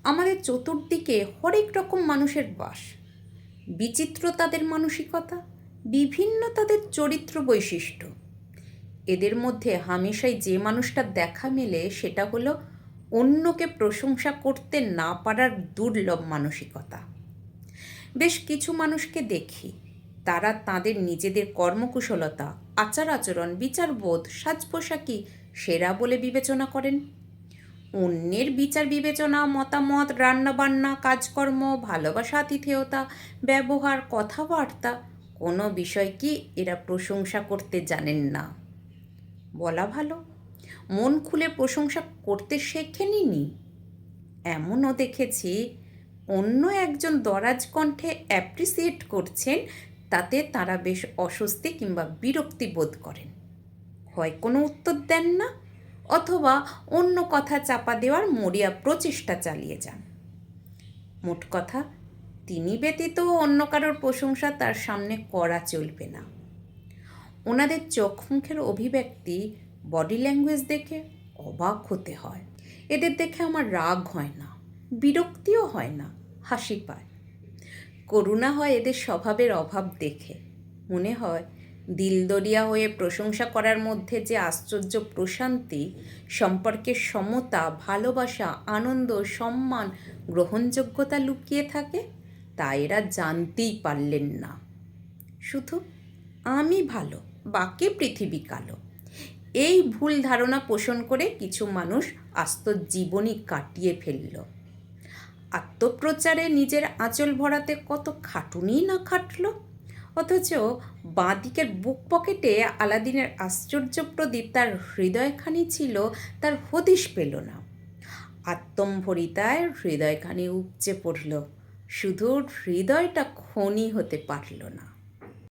আমাদের চতুর্দিকে হরেক রকম মানুষের বাস, বিচিত্র তাদের মানসিকতা, বিভিন্ন তাদের চরিত্র বৈশিষ্ট্য। এদের মধ্যে হামেশাই যে মানুষটা দেখা মেলে সেটা হলো অন্যকে প্রশংসা করতে না পারার দুর্লভ মানসিকতা। বেশ কিছু মানুষকে দেখি, তারা তাদের নিজেদের কর্মকুশলতা, আচার আচরণ, বিচারবোধ, সাজ পোশাকই সেরা বলে বিবেচনা করেন। অন্যের বিচার বিবেচনা, মতামত, রান্নাবান্না, কাজকর্ম, ভালোবাসা, আতিথেয়তা, ব্যবহার, কথাবার্তা কোনো বিষয়কে এরা প্রশংসা করতে জানেন না। বলা ভালো, মন খুলে প্রশংসা করতে শেখেনি। এমনও দেখেছি অন্য একজন দরাজ কণ্ঠে অ্যাপ্রিসিয়েট করছেন, তাতে তারা বেশ অস্বস্তি কিংবা বিরক্তি বোধ করেন। হয় কোনো উত্তর দেন না, অথবা অন্য কথা চাপা দেওয়ার মরিয়া প্রচেষ্টা চালিয়ে যান। মোট কথা, তিনি ব্যতীত অন্য কারোর প্রশংসা তার সামনে করা চলবে না। ওনাদের চোখ মুখের অভিব্যক্তি, বডি ল্যাঙ্গুয়েজ দেখে অবাক হতে হয়। এদের দেখে আমার রাগ হয় না, বিরক্তিও হয় না, হাসি পায়। করুণা হয় এদের স্বভাবের অভাব দেখে। মনে হয় দিলদরিয়া হয়ে প্রশংসা করার মধ্যে যে আশ্চর্য প্রশান্তি, সম্পর্কের সমতা, ভালোবাসা, আনন্দ, সম্মান, গ্রহণযোগ্যতা লুকিয়ে থাকে, তা এরা জানতেই পারলেন না। শুধু আমি ভালো, বাকি পৃথিবী কালো, এই ভুল ধারণা পোষণ করে কিছু মানুষ আস্ত জীবনই কাটিয়ে ফেলল। আত্মপ্রচারে নিজের আঁচল ভরাতে কত খাটুনি না খাটল, অথচ বাঁদিকের বুক পকেটে আলাদিনের আশ্চর্য প্রদীপ তার হৃদয়খানি ছিল, তার হদিশ পেল না। আত্মম্ভরিতায় হৃদয়খানি উপচে পড়ল, শুধু হৃদয়টা খনি হতে পারল না।